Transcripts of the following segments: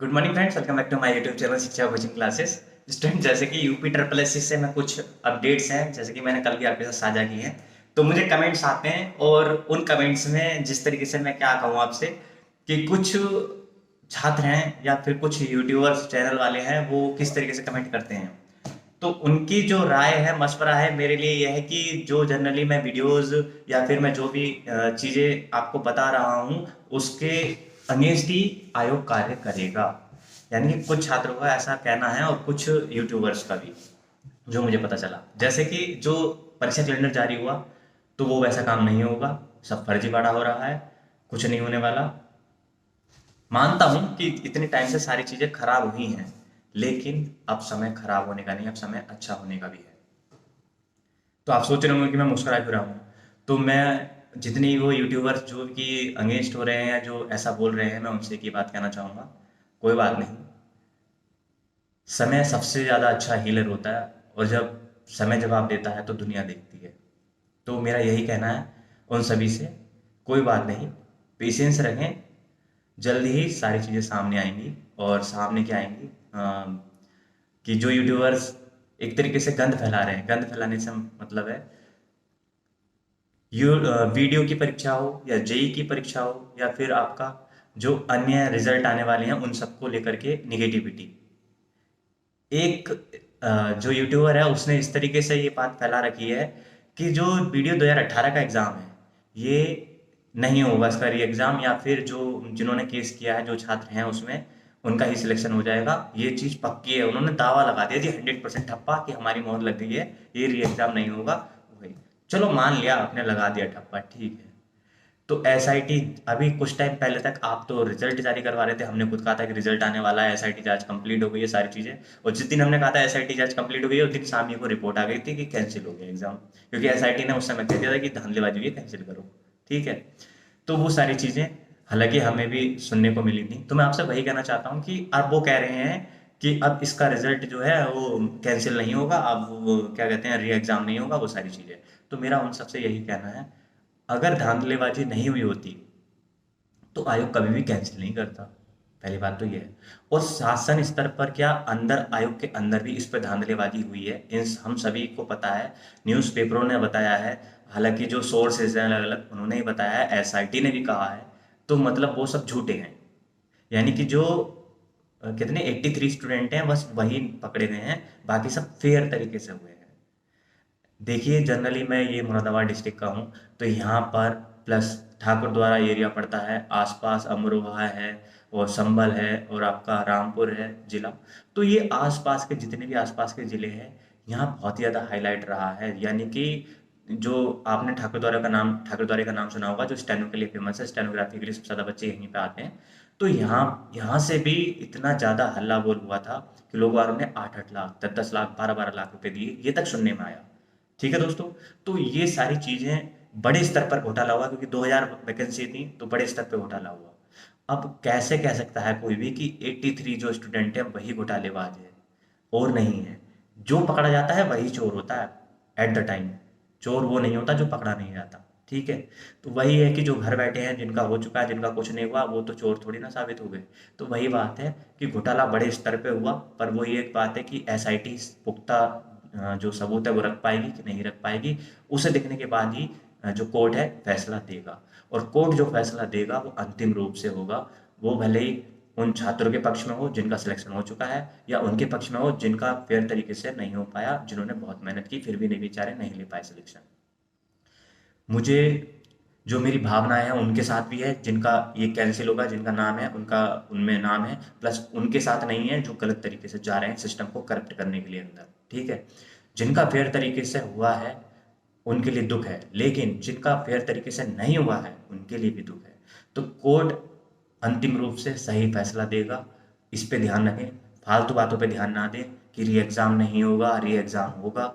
Good morning friends, welcome back to my YouTube channel Shiksha coaching classes. Student, जैसे कि UP triple SC से मैं कुछ अपडेट्स हैं, जैसे कि मैंने कल भी आपके साथ साझा की हैं। तो मुझे कमेंट्स आते हैं और उन कमेंट्स में जिस तरीके से मैं क्या कहूँ आपसे कि कुछ छात्र हैं या फिर कुछ यूट्यूबर्स चैनल वाले हैं, वो किस तरीके से कमेंट करते हैं। तो उनकी जो राय है, मशवरा है मेरे लिए यह है कि जो जनरली मैं वीडियोस या फिर मैं जो भी चीज़ें आपको बता रहा हूँ, उसके अगेंस्ट ही आयोग कार्य करेगा। यानी कि कुछ छात्रों का ऐसा कहना है और कुछ यूट्यूबर्स का भी, जो मुझे पता चला। जैसे कि जो परीक्षा कैलेंडर जारी हुआ, तो वो वैसा काम नहीं होगा, सब फर्जीवाड़ा हो रहा है, कुछ नहीं होने वाला। मानता हूँ कि इतने टाइम से सारी चीज़ें खराब हुई हैं, लेकिन अब समय खराब होने का नहीं, अब समय अच्छा होने का भी है। तो आप सोच रहे होंगे कि मैं मुस्कुरा क्यों रहा हूँ। तो मैं जितनी वो यूट्यूबर्स जो कि अगेंस्ट हो रहे हैं या जो ऐसा बोल रहे हैं, मैं उनसे एक ही बात कहना चाहूँगा, कोई बात नहीं। समय सबसे ज़्यादा अच्छा हीलर होता है, और जब समय जवाब देता है तो दुनिया देखती है। तो मेरा यही कहना है उन सभी से, कोई बात नहीं, पेशेंस रखें, जल्दी ही सारी चीज़ें सामने आएंगी। और सामने क्या आएंगी, कि जो यूट्यूबर्स एक तरीके से गंद फैला रहे हैं, गंद फैलाने से मतलब है वीडियो की परीक्षा हो या जेई की परीक्षा हो या फिर आपका जो अन्य रिजल्ट आने वाले हैं उन सबको लेकर के निगेटिविटी। एक जो यूट्यूबर है उसने इस तरीके से ये बात फैला रखी है कि जो वीडियो 2018 का एग्ज़ाम है, ये नहीं होगा इसका री एग्ज़ाम, या फिर जो जिन्होंने केस किया है, जो छात्र हैं उसमें, उनका ही सिलेक्शन हो जाएगा। ये चीज़ पक्की है, उन्होंने दावा लगा दिया जी 100% ठप्पा कि हमारी मोहर लग गई है, ये री एग्ज़ाम नहीं होगा। वही, चलो मान लिया आपने, लगा दिया ठप्पा, ठीक है। तो एसआईटी, अभी कुछ टाइम पहले तक आप तो रिजल्ट जारी करवा रहे थे, हमने खुद कहा था कि रिजल्ट आने वाला है, एसआईटी जांच कंप्लीट हो गई है, सारी चीज़ें। और जिस दिन हमने कहा था एसआईटी जांच कंप्लीट हो गई है, उस दिन शाम को रिपोर्ट आ गई थी कि कैंसिल हो गया एग्जाम, क्योंकि एसआईटी ने उस समय कह दिया था कि धांधलीबाजी हुई है, कैंसिल करो। ठीक है। तो वो सारी चीज़ें हालांकि हमें भी सुनने को मिली थी। तो मैं आपसे वही कहना चाहता हूँ कि अब वो कह रहे हैं कि अब इसका रिजल्ट जो है वो कैंसिल नहीं होगा, अब वो क्या कहते हैं, री एग्जाम नहीं होगा, वो सारी चीज़ें। तो मेरा उन सबसे यही कहना है, अगर धांधलीबाजी नहीं हुई होती तो आयोग कभी भी कैंसिल नहीं करता। पहली बात तो ये है। और शासन स्तर पर क्या, अंदर आयोग के अंदर भी इस पर धांधलीबाजी हुई है, इन हम सभी को पता है, न्यूज़पेपरों ने बताया है, हालांकि जो सोर्सेज हैं अलग अलग उन्होंने ही बताया है, एसआईटी ने भी कहा है। तो मतलब वो सब झूठे हैं। यानी कि जो कितने 83 स्टूडेंट हैं, बस वही पकड़े गए हैं, बाकी सब फेयर तरीके से हुए हैं। देखिए, जनरली मैं ये मुरादाबाद डिस्ट्रिक्ट का हूँ, तो यहाँ पर प्लस ठाकुर द्वारा एरिया पड़ता है, आसपास अमरोहा है और संभल है और आपका रामपुर है जिला। तो ये आसपास के जितने भी आसपास के ज़िले हैं, यहाँ बहुत ही ज़्यादा हाईलाइट रहा है। यानी कि जो आपने ठाकुर द्वारे का नाम सुना होगा, जो स्टेनो के लिए फेमस है, स्टेनोग्राफी के लिए सबसे ज़्यादा बच्चे यहीं पे आते हैं। तो यहाँ यहाँ से भी इतना ज़्यादा हल्ला बोल हुआ था कि लोग वालों ने 8-8 लाख, 10-10 लाख, 12-12 लाख रुपए दिए, ये तक सुनने में आया। ठीक है दोस्तों। तो ये सारी चीज़ें बड़े स्तर पर घोटाला हुआ, क्योंकि 2000 वैकेंसी थी, तो बड़े स्तर पर घोटाला हुआ। अब कैसे कह सकता है कोई भी कि 83 जो स्टूडेंट है वही घोटालेबाज है और नहीं है। जो पकड़ा जाता है वही चोर होता है एट द टाइम। चोर वो नहीं होता जो पकड़ा नहीं जाता। ठीक है। तो वही है कि जो घर बैठे हैं, जिनका हो चुका है, जिनका कुछ नहीं हुआ, वो तो चोर थोड़ी ना साबित हो गए। तो वही बात है कि घोटाला बड़े स्तर पे हुआ, पर वो ये एक बात है कि एसआईटी पुख्ता जो सबूत है वो रख पाएगी कि नहीं रख पाएगी, उसे देखने के बाद ही जो कोर्ट है फैसला देगा। और कोर्ट जो फैसला देगा वो अंतिम रूप से होगा। वो भले ही उन छात्रों के पक्ष में हो जिनका सिलेक्शन हो चुका है, या उनके पक्ष में हो जिनका फेयर तरीके से नहीं हो पाया, जिन्होंने बहुत मेहनत की फिर भी नहीं, बेचारे नहीं ले पाए सिलेक्शन। मुझे जो मेरी भावनाएं हैं उनके साथ भी है, जिनका ये कैंसिल होगा, जिनका नाम है उनका उनमें नाम है, प्लस उनके साथ नहीं है जो गलत तरीके से जा रहे हैं सिस्टम को करप्ट करने के लिए अंदर। ठीक है। जिनका फेयर तरीके से हुआ है उनके लिए दुख है, लेकिन जिनका फेयर तरीके से नहीं हुआ है उनके लिए भी दुख है। तो कोर्ट अंतिम रूप से सही फैसला देगा, इस पे ध्यान रखें, फालतू बातों पे ध्यान ना दें कि री एग्ज़ाम नहीं होगा, री एग्ज़ाम होगा।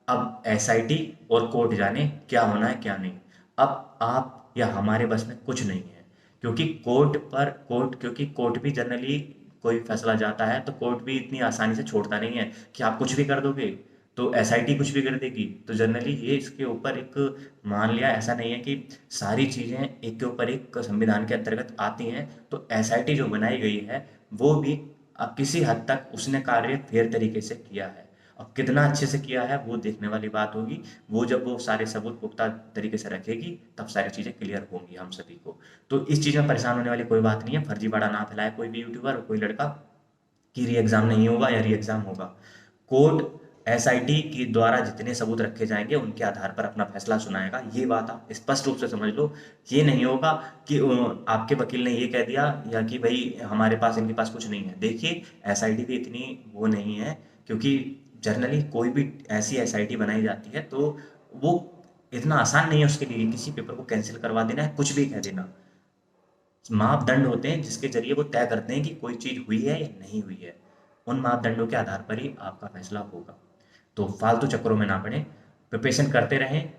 अब एसआईटी और कोर्ट जाने क्या होना है क्या नहीं। अब आप या हमारे बस में कुछ नहीं है, क्योंकि कोर्ट भी जनरली कोई फैसला जाता है तो कोर्ट भी इतनी आसानी से छोड़ता नहीं है कि आप कुछ भी कर दोगे तो एसआईटी कुछ भी कर देगी। तो जनरली ये इसके ऊपर एक, मान लिया, ऐसा नहीं है कि सारी चीज़ें एक के ऊपर एक संविधान के अंतर्गत आती हैं। तो एसआईटी जो बनाई गई है वो भी किसी हद तक उसने कार्य फेयर तरीके से किया है। और कितना अच्छे से किया है वो देखने वाली बात होगी। वो जब वो सारे सबूत पुख्ता तरीके से रखेगी तब सारी चीज़ें क्लियर होंगी हम सभी को। तो इस चीज़ में परेशान होने वाली कोई बात नहीं है। फर्जीवाड़ा ना फैलाए कोई भी यूट्यूबर, कोई लड़का कि री एग्ज़ाम नहीं होगा या री एग्ज़ाम होगा। कोर्ट एसआईटी के द्वारा जितने सबूत रखे जाएंगे उनके आधार पर अपना फैसला सुनाएगा। ये बात आप स्पष्ट रूप से समझ लो। ये नहीं होगा कि आपके वकील ने ये कह दिया या कि भाई हमारे पास इनके पास कुछ नहीं है। देखिए एसआईटी भी इतनी वो नहीं है, क्योंकि जनरली कोई भी ऐसी एसआईटी बनाई जाती है तो वो इतना आसान नहीं है उसके लिए किसी पेपर को कैंसिल करवा देना है, कुछ भी कह देना। मापदंड होते हैं जिसके जरिए वो तय करते हैं कि कोई चीज़ हुई है या नहीं हुई है। उन मापदंडों के आधार पर ही आपका फैसला होगा। तो फालतू चक्करों में ना पड़े, प्रिपरेशन करते रहें।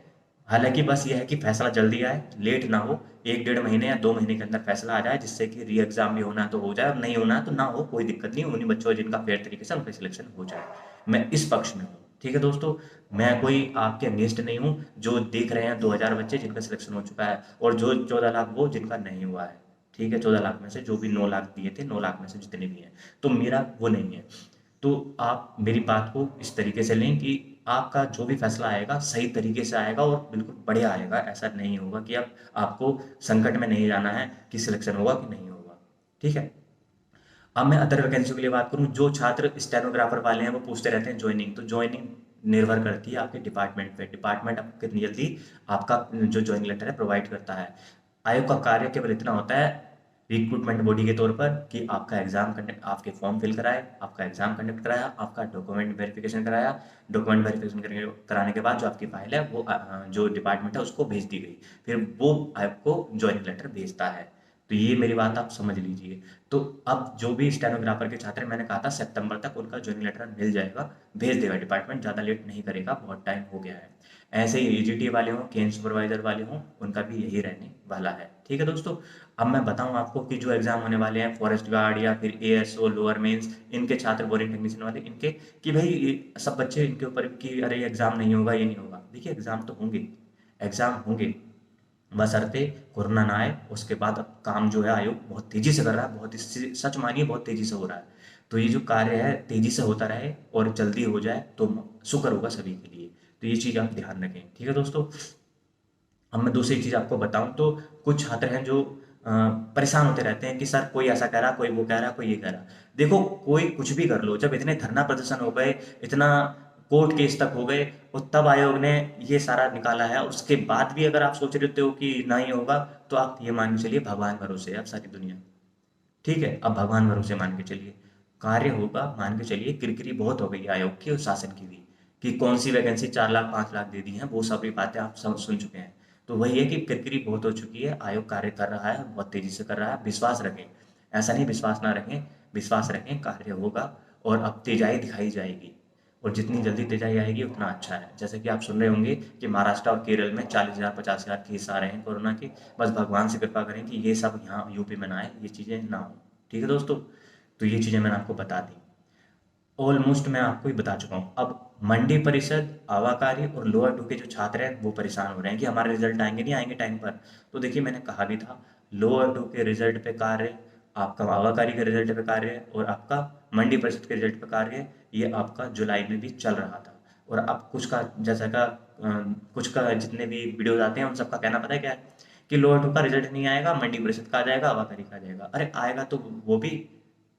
हालांकि बस ये है कि फैसला जल्दी आए, लेट ना हो। 1 डेढ़ महीने या 2 महीने के अंदर फैसला आ जाए, जिससे कि री एग्जाम भी होना है तो हो जाए, और नहीं होना है तो ना हो, कोई दिक्कत नहीं। उन्हीं बच्चों जिनका फेयर तरीके से उनका सिलेक्शन हो जाए। मैं इस पक्ष में हूँ। ठीक है दोस्तों, मैं कोई आपके अगेंस्ट नहीं हूँ। जो देख रहे हैं 2000 बच्चे जिनका सिलेक्शन हो चुका है, और जो 14 लाख वो जिनका नहीं हुआ है। ठीक है, 14 लाख में से जो भी 9 लाख दिए थे, 9 लाख में से जितने भी हैं, तो मेरा वो नहीं है। तो आप मेरी बात को इस तरीके से लें कि आपका जो भी फैसला आएगा सही तरीके से आएगा और बिल्कुल बढ़िया आएगा। ऐसा नहीं होगा कि आप आपको संकट में नहीं जाना है कि सिलेक्शन होगा कि नहीं होगा। ठीक है। अब मैं अदर वैकेंसी के लिए बात करूं, जो छात्र स्टेनोग्राफर वाले हैं वो पूछते रहते हैं ज्वाइनिंग, तो ज्वाइनिंग निर्भर करती है आपके डिपार्टमेंट पे। डिपार्टमेंट आपको कितनी जल्दी आपका जो ज्वाइनिंग लेटर है प्रोवाइड करता है। आयोग का कार्य केवल इतना होता है रिक्रूटमेंट बॉडी के तौर पर कि आपका एग्जाम कंडक्ट, आपके फॉर्म फिल कराए, आपका एग्जाम कंडक्ट कराया, आपका डॉक्यूमेंट वेरिफिकेशन कराया। डॉक्यूमेंट वेरिफिकेशन कराने के बाद जो आपकी फाइल है वो जो डिपार्टमेंट है उसको भेज दी गई। फिर वो आपको ज्वाइनिंग लेटर भेजता है। तो ये मेरी बात आप समझ लीजिए। तो अब जो भी स्टेनोग्राफर के छात्र, मैंने कहा था सितंबर तक उनका ज्वाइनिंग लेटर मिल जाएगा, भेज देगा डिपार्टमेंट, ज़्यादा लेट नहीं करेगा, बहुत टाइम हो गया है। ऐसे ही ईजीटी वाले हों, केन सुपरवाइजर वाले हों, उनका भी यही रहने वाला है। ठीक है दोस्तों। अब मैं बताऊं आपको कि जो एग्जाम होने वाले हैं फॉरेस्ट गार्ड या फिर एएसओ लोअर मेंस, इनके छात्र, बोरिंग टेक्नीशियन वाले, इनके कि भाई सब बच्चे इनके ऊपर कि अरे एग्जाम नहीं होगा, ये नहीं होगा। देखिए एग्जाम तो होंगे, एग्जाम होंगे, बशर्ते कोरोना ना आए। उसके बाद अब काम जो है आयोग बहुत तेजी से कर रहा है, बहुत सच मानिए बहुत तेजी से हो रहा है। तो ये जो कार्य है तेजी से होता रहे और जल्दी हो जाए तो शुक्र होगा सभी के लिए। तो ये चीज़ आप ध्यान रखें। ठीक है दोस्तों। अब मैं दूसरी चीज़ आपको बताऊं तो कुछ छात्र हैं जो परेशान होते रहते हैं कि सर कोई ऐसा कह रहा, कोई वो कह रहा, कोई ये कह रहा। देखो कोई कुछ भी कर लो, जब इतने धरना प्रदर्शन हो गए, इतना कोर्ट केस तक हो गए, और तब आयोग ने ये सारा निकाला है, उसके बाद भी अगर आप सोच रहे हो कि नहीं होगा, तो आप ये मान के चलिए भगवान भरोसे है अब सारी दुनिया। ठीक है, अब भगवान भरोसे मान के चलिए कार्य होगा, मान के चलिए। किरकिरी बहुत हो गई है आयोग की और शासन की भी, कि कौन सी वैकेंसी 4 लाख 5 लाख दे दी है, वो सारी बातें आप सब सुन चुके हैं। तो वही है कि किरकिरी बहुत हो चुकी है, आयोग कार्य कर रहा है, बहुत तेजी से कर रहा है, विश्वास रखें। ऐसा नहीं विश्वास ना रखें, विश्वास रखें, कार्य होगा और अब तेजाई दिखाई जाएगी। और जितनी जल्दी तेजाई आएगी उतना अच्छा है। जैसे कि आप सुन रहे होंगे कि महाराष्ट्र और केरल में 40,000 50,000 केस आ रहे हैं कोरोना के। बस भगवान से कृपा करें कि ये सब यहाँ यूपी में ना आए, ये चीज़ें ना हो। ठीक है दोस्तों। तो ये चीज़ें मैंने आपको बता दी, ऑलमोस्ट मैं आपको ही बता चुका हूँ। अब मंडी परिषद, आवाकारी और लोअर टू के जो छात्र हैं वो परेशान हो रहे हैं कि हमारे रिजल्ट आएंगे नहीं आएंगे टाइम पर। तो देखिए मैंने कहा भी था, लोअर टू के रिजल्ट पे कार्य, आपका आवाकारी के रिजल्ट पे कार्य और आपका मंडी परिषद के रिजल्ट पे कार्य, ये आपका जुलाई में भी चल रहा था। और अब कुछ का जैसा का कुछ का जितने भी वीडियोज आते हैं उन सबका कहना पता है क्या है, कि लोअर टू का रिजल्ट नहीं आएगा, मंडी परिषद का आ जाएगा, आवाकारी का आ जाएगा। अरे आएगा तो वो भी,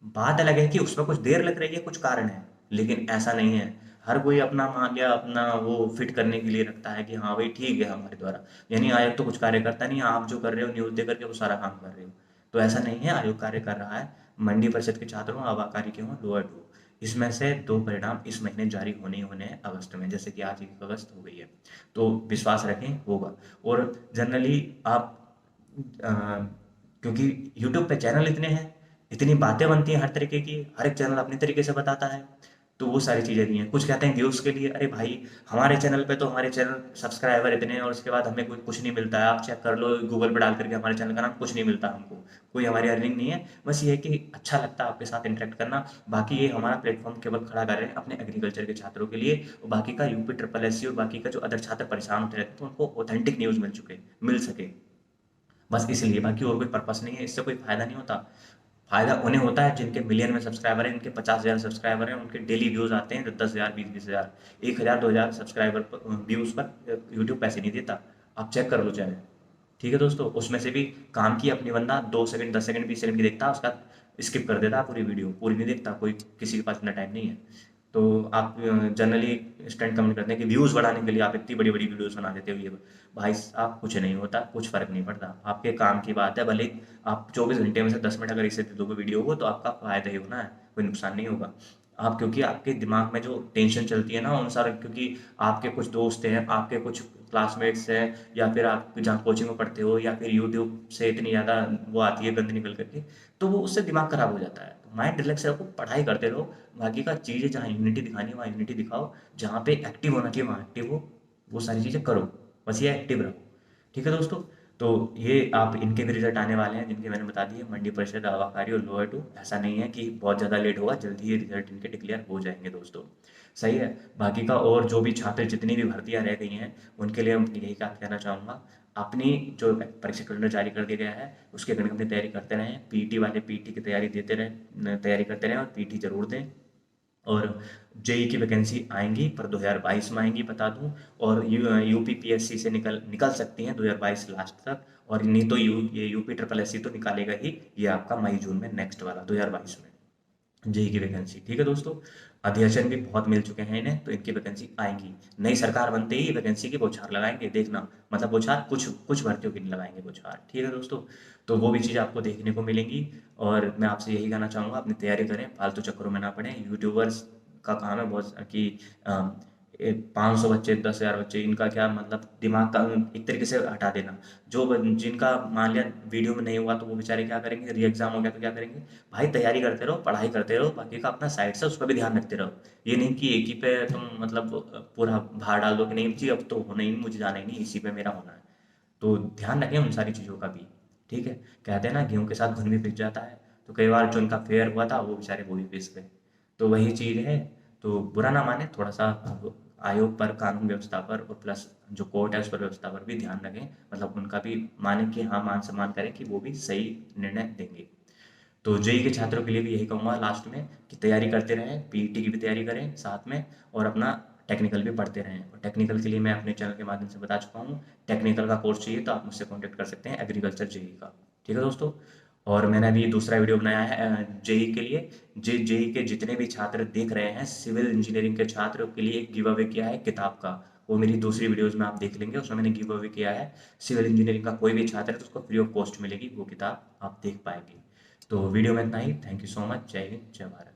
बात अलग है कि उसमें कुछ देर लग रही है, कुछ कारण है, लेकिन ऐसा नहीं है। हर कोई अपना मान लिया, अपना वो फिट करने के लिए रखता है कि हाँ भाई ठीक है हमारे द्वारा, यानी आयोग तो कुछ कार्य करता नहीं, आप जो कर रहे हो न्यूज दे करके वो सारा काम कर रहे हो। तो ऐसा नहीं है, आयोग कार्य कर रहा है। मंडी परिषद के छात्र हों, आवाकारी के हों, लोअर टू, इसमें से 2 परिणाम इस महीने जारी होने ही होने हैं अगस्त में, जैसे कि आज 1 अगस्त हो गई है। तो विश्वास रखें होगा। और जनरली आप अ, क्योंकि यूट्यूब पे चैनल इतने हैं, इतनी बातें बनती हैं हर तरीके की, हर एक चैनल अपने तरीके से बताता है, तो वो सारी चीज़ें भी हैं। कुछ कहते हैं व्यूज़ के लिए, अरे भाई हमारे चैनल पे तो हमारे चैनल सब्सक्राइबर इतने हैं और उसके बाद हमें कुछ नहीं मिलता है। आप चेक कर लो गूगल पे डाल करके, हमारे चैनल का नाम कुछ नहीं मिलता हमको, कोई हमारी अर्निंग नहीं है। बस ये है कि अच्छा लगता है आपके साथ इंटरेक्ट करना। बाकी ये हमारा प्लेटफॉर्म केवल खड़ा कर रहे हैं अपने एग्रीकल्चर के छात्रों के लिए, और बाकी का यूपी ट्रिपल एस और बाकी का जो अदर छात्र परेशान होते रहते हैं तो उनको ऑथेंटिक न्यूज़ मिल सके। बस इसलिए, बाकी और कोई पर्पस नहीं है, इससे कोई फायदा नहीं होता। फ़ायदा उन्हें होता है जिनके मिलियन में सब्सक्राइबर हैं, जिनके 50,000 सब्सक्राइबर हैं, उनके डेली व्यूज़ आते हैं 10,000, 20,000, 1,000, 2,000 सब्सक्राइबर पर व्यूज़ पर यूट्यूब पैसे नहीं देता। आप चेक कर लो चाहे। ठीक है दोस्तों, उसमें से भी काम की अपनी बंदा 2 सेकंड, 10 सेकंड, 20 सेकंड की देखता है, उसका स्किप कर देता है पूरी वीडियो, पूरी नहीं देखता, कोई किसी के पास इतना टाइम नहीं है। तो आप जनरली स्टैंड कमेंट करते हैं कि व्यूज़ बढ़ाने के लिए आप इतनी बड़ी-बड़ी वीडियोज़ बना देते हो ये वो। भाई साहब कुछ नहीं होता, कुछ फ़र्क नहीं पड़ता। आपके काम की बात है, भले ही आप 24 घंटे में से 10 मिनट अगर इसे दे दोगे वीडियो को तो आपका फ़ायदा ही होना है, कोई नुकसान नहीं होगा। आप क्योंकि आपके दिमाग में जो टेंशन चलती है ना उन सारे, क्योंकि आपके कुछ दोस्त हैं, आपके कुछ क्लासमेट्स हैं, या फिर आप जहाँ कोचिंग में पढ़ते हो, या फिर यूट्यूब से इतनी ज़्यादा वो आती है गंद निकल करके, तो वो उससे दिमाग खराब हो जाता है। तो माइंड रिलैक्स रखो, पढ़ाई करते रहो, बाकी का चीज़ें जहाँ यूनिटी दिखानी है वहाँ यूनिटी दिखाओ, जहाँ पे एक्टिव होना चाहिए वहाँ एक्टिव हो, वो सारी चीज़ें करो, बस ये एक्टिव रहो। ठीक है दोस्तों, तो ये आप इनके भी रिजल्ट आने वाले हैं जिनके मैंने बता दिए, मंडी परिषद, आवाकारी और लोअर टू। ऐसा नहीं है कि बहुत ज़्यादा लेट होगा, जल्दी ही रिजल्ट इनके डिक्लेयर हो जाएंगे दोस्तों। सही है। बाकी का और जो भी छात्र जितनी भी भर्तियां रह गई हैं उनके लिए हम यही बात कहना चाहूँगा, अपनी जो परीक्षा कैलेंडर जारी कर दिया गया है उसके अकॉर्डिंग अपनी तैयारी करते रहें, पीटी वाले पीटी की तैयारी देते रहें, तैयारी करते रहें और पीटी जरूर दें। और जेई की वैकेंसी आएंगी पर 2022 में आएंगी बता दूं, और यूपीपीएससी से निकल सकती हैं 2022 लास्ट तक, और नहीं तो ये यूपी ट्रिपल एससी तो निकालेगा ही, ये आपका मई जून में नेक्स्ट वाला 2022 में जेई की वैकेंसी। ठीक है दोस्तों, अध्ययन भी बहुत मिल चुके हैं इन्हें, तो इनकी वैकेंसी आएंगी। नई सरकार बनते ही वैकेंसी की बौछार लगाएंगे, देखना, मतलब बौछार कुछ कुछ भर्तियों की नहीं लगाएंगे बौछार। ठीक है दोस्तों, तो वो भी चीज़ आपको देखने को मिलेंगी। और मैं आपसे यही कहना चाहूँगा, अपनी तैयारी करें, फालतू चक्करों में ना पड़े। यूट्यूबर्स का काम है बहुत कि 500 बच्चे, 10,000 बच्चे, इनका क्या मतलब दिमाग का एक तरीके से हटा देना। जिनका मान लिया वीडियो में नहीं हुआ तो वो बेचारे क्या करेंगे, री एग्जाम हो गया तो क्या करेंगे। भाई तैयारी करते रहो, पढ़ाई करते रहो, बाकी का अपना साइड से उस पर भी ध्यान रखते रहो। ये नहीं कि एक ही पे तुम मतलब पूरा भार डाल दो कि नहीं जी अब तो होना ही नहीं, मुझे जाना ही नहीं, इसी पे मेरा होना है। तो ध्यान रखें उन सारी चीज़ों का भी। ठीक है, कहते हैं ना गेहूं के साथ घुन भी पिस जाता है, तो कई बार जो उनका फेयर हुआ था वो बेचारे वो भी पिस गए। तो वही चीज़ है, तो बुरा ना माने, थोड़ा सा आयोग पर, कानून व्यवस्था पर, और प्लस जो कोर्ट है उस पर, व्यवस्था पर भी ध्यान रखें, मतलब उनका भी माने कि हाँ मान सम्मान करें कि वो भी सही निर्णय देंगे। तो जेई के छात्रों के लिए भी यही कहूँगा लास्ट में कि तैयारी करते रहें, पीईटी की भी तैयारी करें साथ में, और अपना टेक्निकल भी पढ़ते रहें। और टेक्निकल के लिए मैं अपने चैनल के माध्यम से बता चुका हूँ, टेक्निकल का कोर्स चाहिए तो आप मुझसे कॉन्टेक्ट कर सकते हैं, एग्रीकल्चर जेई का। ठीक है दोस्तों, और मैंने अभी दूसरा वीडियो बनाया है जेई के लिए। जेई के जितने भी छात्र देख रहे हैं, सिविल इंजीनियरिंग के छात्रों के लिए एक गिव अवे किया है किताब का, वो मेरी दूसरी वीडियोज़ में आप देख लेंगे, उसमें मैंने गिव अवे किया है। सिविल इंजीनियरिंग का कोई भी छात्र है तो उसको फ्री ऑफ कॉस्ट मिलेगी वो किताब, आप देख पाएंगे। तो वीडियो में इतना ही, थैंक यू सो मच, जय हिंद, जय भारत।